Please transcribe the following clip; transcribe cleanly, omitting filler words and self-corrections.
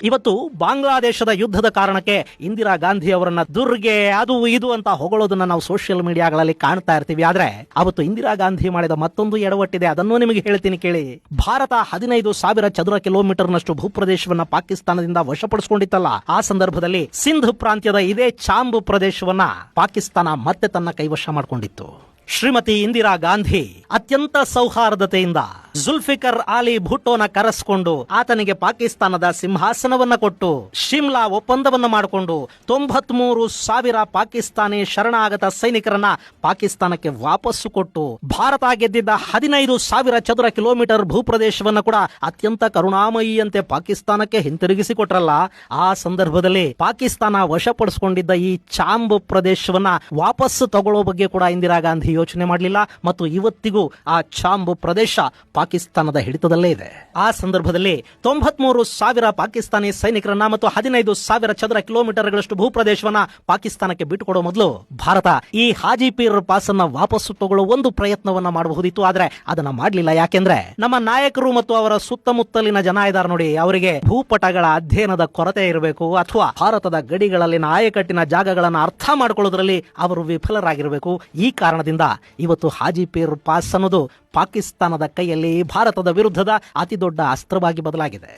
ಇವತ್ತು ಬಾಂಗ್ಲಾದೇಶದ ಯುದ್ಧದ ಕಾರಣಕ್ಕೆ ಇಂದಿರಾ ಗಾಂಧಿ ಅವರನ್ನ ದುರ್ಗೆ ಅದು ಇದು ಅಂತ ಹೊಗಳೋದನ್ನ ನಾವು ಸೋಷಿಯಲ್ ಮೀಡಿಯಾಗಳಲ್ಲಿ ಕಾಣ್ತಾ ಇರ್ತೀವಿ. ಆದ್ರೆ ಅವತ್ತು ಇಂದಿರಾ ಗಾಂಧಿ ಮಾಡಿದ ಮತ್ತೊಂದು ಎಡವಟ್ಟಿದೆ, ಅದನ್ನು ನಿಮಗೆ ಹೇಳ್ತೀನಿ ಕೇಳಿ. ಭಾರತ 15,000 ಚದುರ ಕಿಲೋಮೀಟರ್ನಷ್ಟು ಭೂಪ್ರದೇಶವನ್ನ ಪಾಕಿಸ್ತಾನದಿಂದ ವಶಪಡಿಸಿಕೊಂಡಿತ್ತಲ್ಲ, ಆ ಸಂದರ್ಭದಲ್ಲಿ ಸಿಂಧ್ ಪ್ರಾಂತ್ಯದ ಇದೇ ಚಾಂಬ್ ಪ್ರದೇಶವನ್ನ ಪಾಕಿಸ್ತಾನ ಮತ್ತೆ ತನ್ನ ಕೈವಶ ಮಾಡಿಕೊಂಡಿತ್ತು. ಶ್ರೀಮತಿ ಇಂದಿರಾ ಗಾಂಧಿ ಅತ್ಯಂತ ಸೌಹಾರ್ದತೆಯಿಂದ ಜುಲ್ಫಿಕರ್ ಅಲಿ ಭುಟ್ಟೋನ ಕರೆಸಿಕೊಂಡು ಆತನಿಗೆ ಪಾಕಿಸ್ತಾನದ ಸಿಂಹಾಸನವನ್ನ ಕೊಟ್ಟು ಶಿಮ್ಲಾ ಒಪ್ಪಂದವನ್ನು ಮಾಡಿಕೊಂಡು 93,000 ಪಾಕಿಸ್ತಾನಿ ಶರಣಾಗತ ಸೈನಿಕರನ್ನ ಪಾಕಿಸ್ತಾನಕ್ಕೆ ವಾಪಸ್ಸು ಕೊಟ್ಟು ಭಾರತ ಗೆದ್ದಿದ್ದ 15,000 ಚದುರ ಕಿಲೋಮೀಟರ್ ಭೂಪ್ರದೇಶವನ್ನ ಕೂಡ ಅತ್ಯಂತ ಕರುಣಾಮಯಿಯಂತೆ ಪಾಕಿಸ್ತಾನಕ್ಕೆ ಹಿಂತಿರುಗಿಸಿಕೊಟ್ರಲ್ಲ, ಆ ಸಂದರ್ಭದಲ್ಲಿ ಪಾಕಿಸ್ತಾನ ವಶಪಡಿಸಿಕೊಂಡಿದ್ದ ಈ ಚಾಂಬ್ ಪ್ರದೇಶವನ್ನ ವಾಪಸ್ಸು ತಗೊಳ್ಳೋ ಬಗ್ಗೆ ಕೂಡ ಇಂದಿರಾ ಗಾಂಧಿ ಯೋಚನೆ ಮಾಡಲಿಲ್ಲ. ಮತ್ತು ಇವತ್ತಿಗೂ ಆ ಚಾಂಬ್ ಪ್ರದೇಶ ಪಾಕಿಸ್ತಾನದ ಹಿಡಿತದಲ್ಲೇ ಇದೆ. ಆ ಸಂದರ್ಭದಲ್ಲಿ 93,000 ಪಾಕಿಸ್ತಾನಿ ಸೈನಿಕರನ್ನ ಮತ್ತು 15,000 ಚದರ ಕಿಲೋಮೀಟರ್ಗಳಷ್ಟು ಭೂಪ್ರದೇಶವನ್ನ ಪಾಕಿಸ್ತಾನಕ್ಕೆ ಬಿಟ್ಟುಕೊಡೋ ಮೊದಲು ಭಾರತ ಈ ಹಾಜಿಪೀರ್ ಪಾಸ್ ಅನ್ನ ವಾಪಸ್ಸು ತಗೊಳ್ಳೋ ಒಂದು ಪ್ರಯತ್ನವನ್ನ ಮಾಡಬಹುದಿತ್ತು. ಆದ್ರೆ ಅದನ್ನ ಮಾಡಲಿಲ್ಲ. ಯಾಕೆಂದ್ರೆ ನಮ್ಮ ನಾಯಕರು ಮತ್ತು ಅವರ ಸುತ್ತಮುತ್ತಲಿನ ಜನ ಇದ್ದಾರೆ ನೋಡಿ, ಅವರಿಗೆ ಭೂಪಟಗಳ ಅಧ್ಯಯನದ ಕೊರತೆ ಇರಬೇಕು ಅಥವಾ ಭಾರತದ ಗಡಿಗಳಲ್ಲಿನ ಆಯಕಟ್ಟಿನ ಜಾಗಗಳನ್ನು ಅರ್ಥ ಮಾಡಿಕೊಳ್ಳೋದ್ರಲ್ಲಿ ಅವರು ವಿಫಲರಾಗಿರಬೇಕು. ಈ ಕಾರಣದಿಂದ ಇವತ್ತು ಹಾಜಿಪೀರ್ ಪಾಸ್ ಅನ್ನೋದು ಪಾಕಿಸ್ತಾನದ ಕೈಯಲ್ಲಿ ಭಾರತದ ವಿರುದ್ಧದ ಅತಿ ದೊಡ್ಡ ಅಸ್ತ್ರವಾಗಿ ಬದಲಾಗಿದೆ.